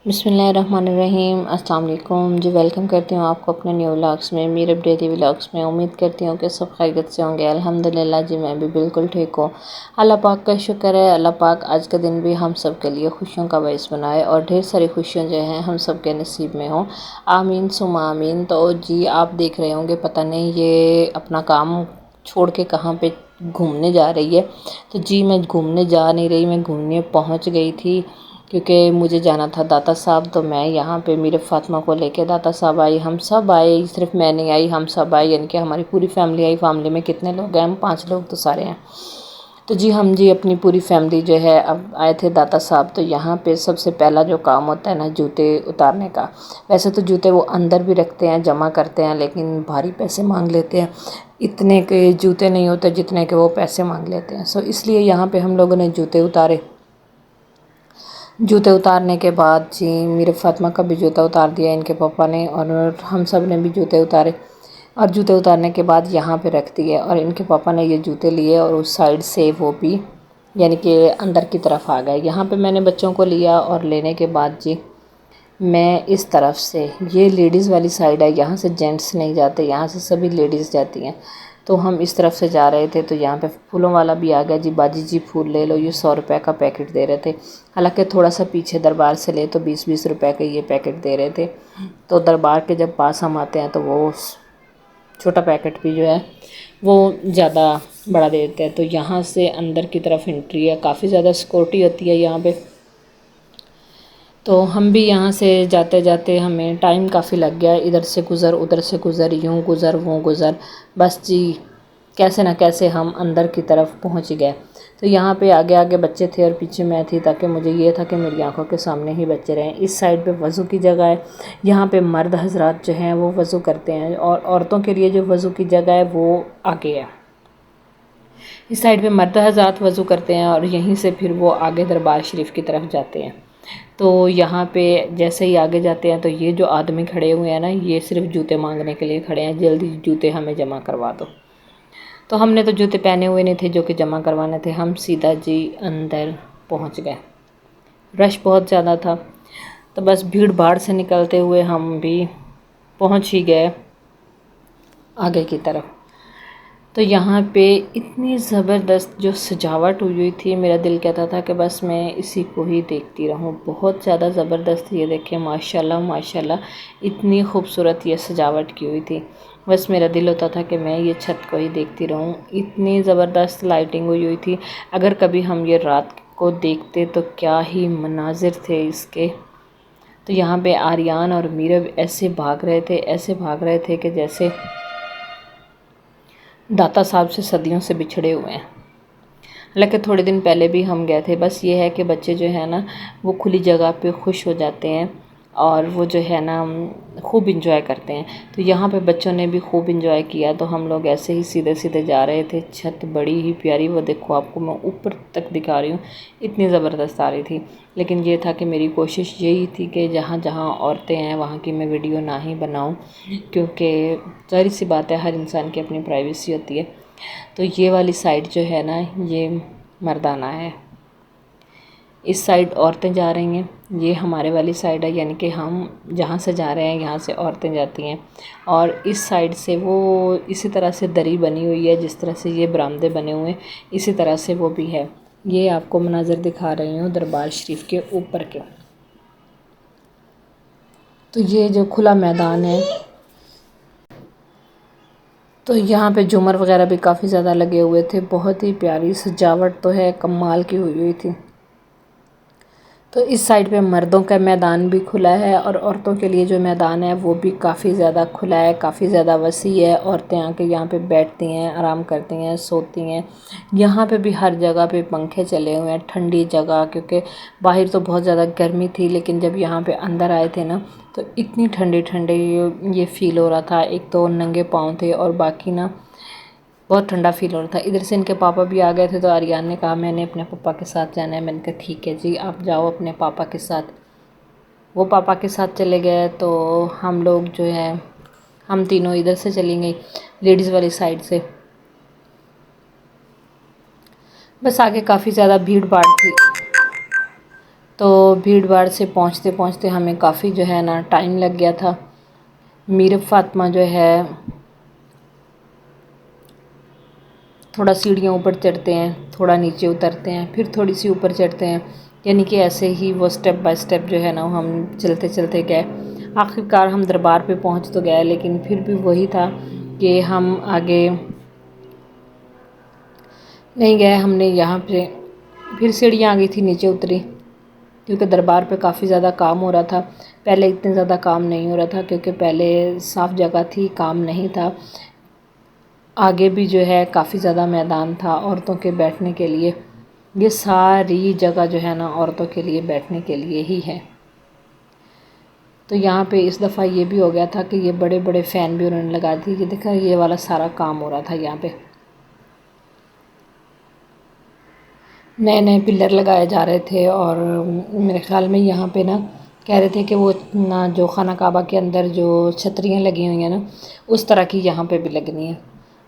بسم اللہ الرحمن الرحیم۔ السلام علیکم جی، ویلکم کرتی ہوں آپ کو اپنے نیو ولاگس میں، میرے ڈیلی ولاگس میں۔ امید کرتی ہوں کہ سب خیریت سے ہوں گے۔ الحمدللہ جی، میں بھی بالکل ٹھیک ہوں۔ اللہ پاک کا شکر ہے۔ اللہ پاک آج کا دن بھی ہم سب کے لیے خوشیوں کا باعث بنائے اور ڈھیر ساری خوشیاں جو ہیں ہم سب کے نصیب میں ہوں۔ آمین ثم آمین۔ تو جی آپ دیکھ رہے ہوں گے، پتہ نہیں یہ اپنا کام چھوڑ کے کہاں پہ گھومنے جا رہی ہے۔ تو جی میں گھومنے جا نہیں رہی، میں گھومنے پہنچ گئی تھی کیونکہ مجھے جانا تھا داتا صاحب۔ تو میں یہاں پہ میرے فاطمہ کو لے کے داتا صاحب آئی، ہم سب آئے، صرف میں نہیں آئی، ہم سب آئے، یعنی کہ ہماری پوری فیملی آئی۔ فیملی میں کتنے لوگ ہیں؟ ہم 5 لوگ تو سارے ہیں۔ تو جی ہم اپنی پوری فیملی جو ہے اب آئے تھے داتا صاحب۔ تو یہاں پہ سب سے پہلا جو کام ہوتا ہے نا، جوتے اتارنے کا۔ ویسے تو جوتے وہ اندر بھی رکھتے ہیں، جمع کرتے ہیں، لیکن بھاری پیسے مانگ لیتے ہیں۔ اتنے کے جوتے نہیں ہوتے جتنے کہ وہ پیسے مانگ لیتے ہیں، اس لیے یہاں پہ ہم لوگوں نے جوتے اتارے۔ جوتے اتارنے کے بعد جی میرے فاطمہ کا بھی جوتا اتار دیا ان کے پاپا نے، اور ہم سب نے بھی جوتے اتارے۔ اور جوتے اتارنے کے بعد یہاں پہ رکھ دیے، اور ان کے پاپا نے یہ جوتے لیے اور اس سائڈ سے وہ بھی یعنی کہ اندر کی طرف آ گئے۔ یہاں پہ میں نے بچوں کو لیا، اور لینے کے بعد جی میں اس طرف سے، یہ لیڈیز والی سائڈ ہے، یہاں سے جینٹس نہیں جاتے، یہاں سے سبھی لیڈیز جاتی ہیں۔ تو ہم اس طرف سے جا رہے تھے، تو یہاں پہ پھولوں والا بھی آ گیا۔ جی باجی جی پھول لے لو، یہ 100 روپے کا پیکٹ دے رہے تھے۔ حالانکہ تھوڑا سا پیچھے دربار سے لے تو 20 روپے کے یہ پیکٹ دے رہے تھے۔ تو دربار کے جب پاس ہم آتے ہیں تو وہ چھوٹا پیکٹ بھی جو ہے وہ زیادہ بڑا دے دیتے ہیں۔ تو یہاں سے اندر کی طرف انٹری ہے، کافی زیادہ سیکورٹی ہوتی ہے یہاں پہ۔ تو ہم بھی یہاں سے جاتے جاتے ہمیں ٹائم کافی لگ گیا، ادھر سے گزر ادھر سے گزر، یوں گزر وہ گزر، بس جی کیسے نہ کیسے ہم اندر کی طرف پہنچ گئے۔ تو یہاں پہ آگے آگے بچے تھے اور پیچھے میں تھی، تاکہ مجھے یہ تھا کہ میری آنکھوں کے سامنے ہی بچے رہیں۔ اس سائڈ پہ وضو کی جگہ ہے، یہاں پہ مرد حضرات جو ہیں وہ وضو کرتے ہیں، اور عورتوں کے لیے جو وضو کی جگہ ہے وہ آگے ہے۔ اس سائڈ پہ مرد حضرات وضو کرتے ہیں، اور یہیں سے پھر وہ آگے دربار شریف کی طرف جاتے ہیں۔ تو یہاں پہ جیسے ہی آگے جاتے ہیں تو یہ جو آدمی کھڑے ہوئے ہیں نا، یہ صرف جوتے مانگنے کے لیے کھڑے ہیں، جلدی جوتے ہمیں جمع کروا دو۔ تو ہم نے تو جوتے پہنے ہوئے نہیں تھے جو کہ جمع کروانے تھے، ہم سیدھا جی اندر پہنچ گئے۔ رش بہت زیادہ تھا، تو بس بھیڑ بھاڑ سے نکلتے ہوئے ہم بھی پہنچ ہی گئے آگے کی طرف۔ تو یہاں پہ اتنی زبردست جو سجاوٹ ہوئی تھی، میرا دل کہتا تھا کہ بس میں اسی کو ہی دیکھتی رہوں۔ بہت زیادہ زبردست، یہ دیکھیں ماشاءاللہ ماشاءاللہ، اتنی خوبصورت یہ سجاوٹ کی ہوئی تھی۔ بس میرا دل ہوتا تھا کہ میں یہ چھت کو ہی دیکھتی رہوں، اتنی زبردست لائٹنگ ہوئی تھی۔ اگر کبھی ہم یہ رات کو دیکھتے تو کیا ہی مناظر تھے اس کے۔ تو یہاں پہ آریان اور میرب ایسے بھاگ رہے تھے کہ جیسے داتا صاحب سے صدیوں سے بچھڑے ہوئے ہیں۔ حالانکہ تھوڑے دن پہلے بھی ہم گئے تھے، بس یہ ہے کہ بچے جو ہے نا وہ کھلی جگہ پہ خوش ہو جاتے ہیں، اور وہ جو ہے نا خوب انجوائے کرتے ہیں۔ تو یہاں پہ بچوں نے بھی خوب انجوائے کیا۔ تو ہم لوگ ایسے ہی سیدھے سیدھے جا رہے تھے، چھت بڑی ہی پیاری، وہ دیکھو آپ کو میں اوپر تک دکھا رہی ہوں، اتنی زبردست آ رہی تھی۔ لیکن یہ تھا کہ میری کوشش یہی تھی کہ جہاں جہاں عورتیں ہیں وہاں کی میں ویڈیو نہ ہی بناؤں، کیونکہ ظاہر سی بات ہے ہر انسان کی اپنی پرائیویسی ہوتی ہے۔ تو یہ والی سائڈ جو ہے نا یہ مردانہ ہے، اس سائڈ عورتیں جا رہی ہیں، یہ ہمارے والی سائڈ ہے، یعنی کہ ہم جہاں سے جا رہے ہیں یہاں سے عورتیں جاتی ہیں۔ اور اس سائڈ سے وہ اسی طرح سے دری بنی ہوئی ہے، جس طرح سے یہ برآمدے بنے ہوئے ہیں اسی طرح سے وہ بھی ہے۔ یہ آپ کو مناظر دکھا رہی ہوں دربار شریف کے اوپر کے۔ تو یہ جو کھلا میدان ہے، تو یہاں پہ جھومر وغیرہ بھی کافی زیادہ لگے ہوئے تھے، بہت ہی پیاری سجاوٹ تو ہے، کمال کی ہوئی تھی۔ تو اس سائڈ پہ مردوں کا میدان بھی کھلا ہے، اور عورتوں کے لیے جو میدان ہے وہ بھی کافی زیادہ کھلا ہے، کافی زیادہ وسیع ہے۔ عورتیں آ کے یہاں پہ بیٹھتی ہیں، آرام کرتی ہیں، سوتی ہیں۔ یہاں پہ بھی ہر جگہ پہ پنکھے چلے ہوئے ہیں، ٹھنڈی جگہ، کیونکہ باہر تو بہت زیادہ گرمی تھی، لیکن جب یہاں پہ اندر آئے تھے نا تو اتنی ٹھنڈی ٹھنڈی یہ فیل ہو رہا تھا۔ ایک تو ننگے پاؤں تھے، اور باقی نا بہت ٹھنڈا فیل ہو رہا تھا۔ ادھر سے ان کے پاپا بھی آ گئے تھے، تو آریان نے کہا میں نے اپنے پاپا کے ساتھ جانا ہے۔ میں نے کہا ٹھیک ہے جی آپ جاؤ اپنے پاپا کے ساتھ۔ وہ پاپا کے ساتھ چلے گئے، تو ہم لوگ جو ہے ہم تینوں ادھر سے چلی گئی لیڈیز والی سائڈ سے۔ بس آگے کافی زیادہ بھیڑ بھاڑ تھی، تو بھیڑ بھاڑ سے پہنچتے پہنچتے ہمیں کافی جو ہے نا ٹائم لگ گیا تھا۔ میرب فاطمہ جو ہے تھوڑا سیڑھیاں اوپر چڑھتے ہیں، تھوڑا نیچے اترتے ہیں، پھر تھوڑی سی اوپر چڑھتے ہیں، یعنی کہ ایسے ہی وہ سٹیپ بائی سٹیپ جو ہے نا ہم چلتے چلتے گئے۔ آخرکار ہم دربار پہ پہنچ تو گئے، لیکن پھر بھی وہی تھا کہ ہم آگے نہیں گئے۔ ہم نے یہاں پہ پھر سیڑھیاں آ گئی تھی، نیچے اتری، کیونکہ دربار پہ کافی زیادہ کام ہو رہا تھا۔ پہلے اتنے زیادہ کام نہیں ہو رہا تھا، کیونکہ پہلے صاف جگہ تھی، کام نہیں تھا۔ آگے بھی جو ہے کافی زیادہ میدان تھا عورتوں کے بیٹھنے کے لیے۔ یہ ساری جگہ جو ہے نا عورتوں کے لیے بیٹھنے کے لیے ہی ہے۔ تو یہاں پہ اس دفعہ یہ بھی ہو گیا تھا کہ یہ بڑے بڑے فین بھی انہوں نے لگا دی۔ یہ دیکھا، یہ والا سارا کام ہو رہا تھا یہاں پہ، نئے نئے پلر لگائے جا رہے تھے، اور میرے خیال میں یہاں پہ نا کہہ رہے تھے کہ وہ نا جو خانہ کعبہ کے اندر جو چھتریاں لگی ہوئی ہیں نا اس طرح کی یہاں پہ بھی لگنی ہے۔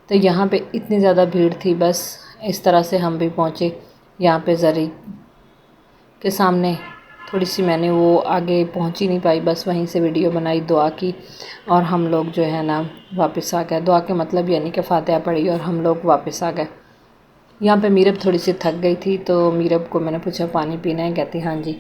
تو یہاں پہ اتنی زیادہ بھیڑ تھی، بس اس طرح سے ہم بھی پہنچے یہاں پہ زری کے سامنے۔ تھوڑی سی میں نے وہ آگے پہنچ ہی نہیں پائی، بس وہیں سے ویڈیو بنائی، دعا کی، اور ہم لوگ جو ہے نا واپس آ گئے۔ دعا کے مطلب یعنی کہ فاتحہ پڑھی اور ہم لوگ واپس آ گئے۔ یہاں پہ میرب تھوڑی سی تھک گئی تھی، تو میرب کو میں نے پوچھا پانی پینا ہے، کہتی ہاں جی۔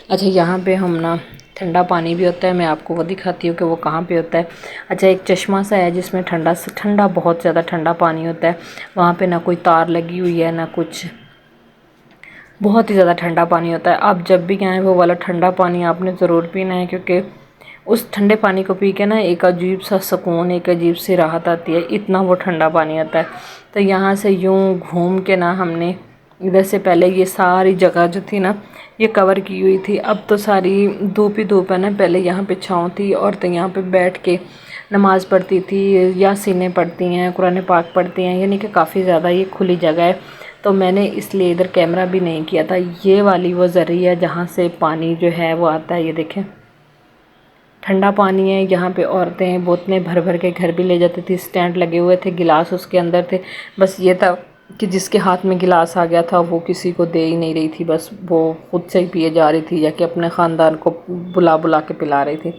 اچھا، یہاں پہ ہم نا ٹھنڈا پانی بھی ہوتا ہے، میں آپ کو وہ دکھاتی ہوں کہ وہ کہاں پہ ہوتا ہے۔ اچھا، ایک چشمہ سا ہے جس میں ٹھنڈا بہت زیادہ ٹھنڈا پانی ہوتا ہے۔ وہاں پہ نہ کوئی تار لگی ہوئی ہے نہ کچھ، بہت ہی زیادہ ٹھنڈا پانی ہوتا ہے۔ آپ جب بھی آئیں وہ والا ٹھنڈا پانی آپ نے ضرور پینا ہے، کیونکہ اس ٹھنڈے پانی کو پی کے نا ایک عجیب سا سکون، ایک عجیب سی راحت آتی ہے، اتنا وہ ٹھنڈا پانی ہوتا ہے۔ تو یہاں سے یوں گھوم کے نا ہم نے ادھر سے پہلے یہ ساری جگہ جو تھی نا یہ کور کی ہوئی تھی، اب تو ساری دھوپ ہی دھوپ ہے نا۔ پہلے یہاں پہ چھاؤں تھی، عورتیں یہاں پہ بیٹھ کے نماز پڑھتی تھی، یاسینیں پڑھتی ہیں، قرآن پاک پڑھتی ہیں، یعنی کہ کافی زیادہ یہ کھلی جگہ ہے۔ تو میں نے اس لیے ادھر کیمرہ بھی نہیں کیا تھا۔ یہ والی وہ ذریعہ ہے جہاں سے پانی جو ہے وہ آتا ہے، یہ دیکھیں ٹھنڈا پانی ہے۔ یہاں پہ عورتیں بوتلیں بھر بھر کے گھر بھی لے جاتی تھی، سٹینڈ لگے ہوئے تھے، گلاس اس کے اندر تھے، بس یہ تھا کہ جس کے ہاتھ میں گلاس آ گیا تھا وہ کسی کو دے ہی نہیں رہی تھی، بس وہ خود سے ہی پیے جا رہی تھی، یا کہ اپنے خاندان کو بلا بلا کے پلا رہی تھی۔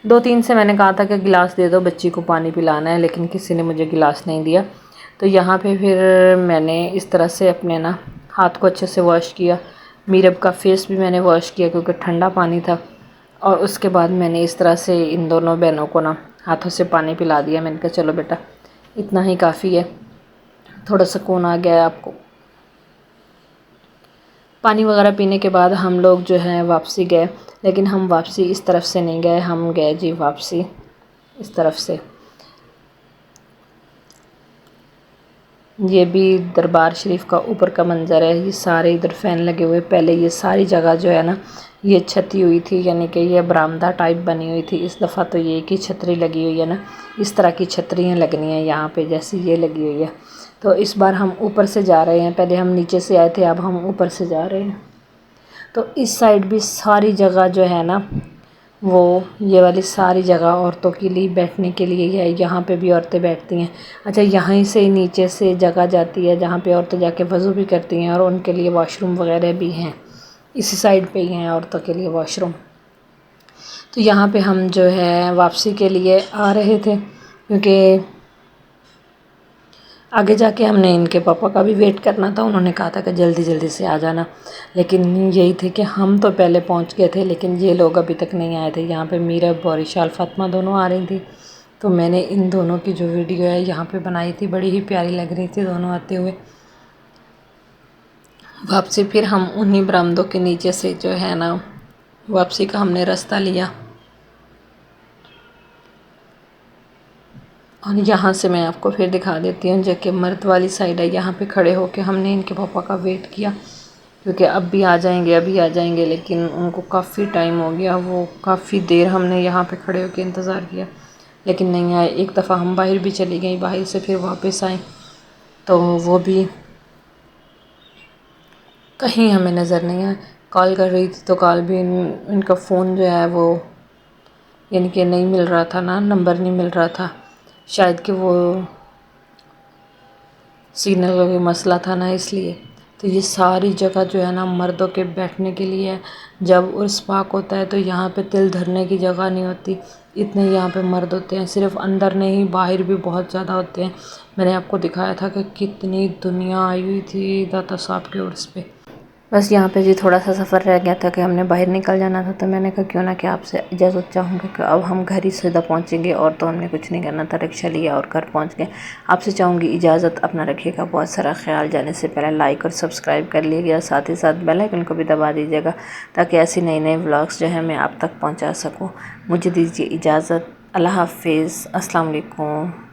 دو تین سے میں نے کہا تھا کہ گلاس دے دو، بچی کو پانی پلانا ہے، لیکن کسی نے مجھے گلاس نہیں دیا۔ تو یہاں پہ پھر میں نے اس طرح سے اپنے نا ہاتھ کو اچھے سے واش کیا، میرب کا فیس بھی میں نے واش کیا کیونکہ ٹھنڈا پانی تھا، اور اس کے بعد میں نے اس طرح سے ان دونوں بہنوں کو نا ہاتھوں سے پانی پلا دیا۔ میں نے کہا چلو بیٹا اتنا ہی کافی ہے، تھوڑا سکون آ گیا ہے آپ کو۔ پانی وغیرہ پینے کے بعد ہم لوگ جو ہے واپسی گئے، لیکن ہم واپسی اس طرف سے نہیں گئے، ہم گئے جی واپسی اس طرف سے۔ یہ بھی دربار شریف کا اوپر کا منظر ہے، یہ سارے ادھر فین لگے ہوئے، پہلے یہ ساری جگہ جو ہے نا یہ چھتی ہوئی تھی، یعنی کہ یہ برآمدہ ٹائپ بنی ہوئی تھی۔ اس دفعہ تو یہ ایک ہی چھتری لگی ہوئی ہے نا، اس طرح کی چھتریاں لگنی ہیں یہاں پہ جیسی یہ لگی ہوئی ہے۔ تو اس بار ہم اوپر سے جا رہے ہیں، پہلے ہم نیچے سے آئے تھے، اب ہم اوپر سے جا رہے ہیں۔ تو اس سائڈ بھی ساری جگہ جو ہے نا وہ یہ والی ساری جگہ عورتوں کے لیے بیٹھنے کے لیے ہے، یہاں پہ بھی عورتیں بیٹھتی ہیں۔ اچھا، یہیں سے نیچے سے جگہ جاتی ہے جہاں پہ عورتیں جا کے وضو بھی کرتی ہیں، اور ان کے لیے واش روم وغیرہ بھی ہیں، اسی سائڈ پہ ہی ہیں عورتوں کے لیے واش روم۔ تو یہاں پہ ہم جو ہے واپسی کے لیے آ رہے تھے، کیونکہ آگے جا کے ہم نے ان کے پاپا کا بھی ویٹ کرنا تھا، انہوں نے کہا تھا کہ جلدی جلدی سے آ جانا، لیکن یہی تھے کہ ہم تو پہلے پہنچ گئے تھے لیکن یہ لوگ ابھی تک نہیں آئے تھے۔ یہاں پہ میرب اور اشال فاطمہ دونوں آ رہی تھی، تو میں نے ان دونوں کی جو ویڈیو ہے یہاں پہ بنائی تھی، بڑی ہی پیاری لگ رہی تھی دونوں آتے ہوئے۔ واپسی پھر ہم انہی برآمدوں کے نیچے سے جو ہے نا واپسی کا ہم نے راستہ لیا، اور یہاں سے میں آپ کو پھر دکھا دیتی ہوں، جو کہ مرد والی سائڈ ہے، یہاں پہ کھڑے ہو کے ہم نے ان کے پاپا کا ویٹ کیا، کیونکہ اب بھی آ جائیں گے ابھی آ جائیں گے، لیکن ان کو کافی ٹائم ہو گیا، وہ کافی دیر ہم نے یہاں پہ کھڑے ہو کے انتظار کیا لیکن نہیں آئے۔ ایک دفعہ ہم باہر بھی چلی گئیں، باہر سے پھر واپس آئیں تو وہ بھی کہیں ہمیں نظر نہیں آئے۔ کال کر رہی تھی تو کال بھی ان کا فون جو ہے وہ یعنی کہ نہیں مل رہا تھا نا، نمبر نہیں مل رہا تھا، شاید کہ وہ سگنل کا کوئی مسئلہ تھا نا، اس لیے۔ تو یہ ساری جگہ جو ہے نا مردوں کے بیٹھنے کے لیے ہے۔ جب عرس پاک ہوتا ہے تو یہاں پہ تل دھرنے کی جگہ نہیں ہوتی، اتنے یہاں پہ مرد ہوتے ہیں، صرف اندر نہیں باہر بھی بہت زیادہ ہوتے ہیں۔ میں نے آپ کو دکھایا تھا کہ کتنی دنیا آئی ہوئی تھی داتا صاحب کے عرس پہ۔ بس یہاں پہ جی تھوڑا سا سفر رہ گیا تھا کہ ہم نے باہر نکل جانا تھا، تو میں نے کہا کیوں نہ کہ آپ سے اجازت چاہوں گی کہ اب ہم گھر ہی سیدھا پہنچیں گے، اور تو ہم نے کچھ نہیں کرنا تھا، رکشہ لیا اور گھر پہنچ گئے۔ آپ سے چاہوں گی اجازت، اپنا رکھیے گا بہت سارا خیال، جانے سے پہلے لائک اور سبسکرائب کر لیجیے گا، ساتھ ہی ساتھ بیل آئیکن کو بھی دبا دیجیے گا تاکہ ایسی نئی نئی ولاگس جو ہے میں آپ تک پہنچا سکوں۔ مجھے دیجیے اجازت، اللہ حافظ، السلام علیکم۔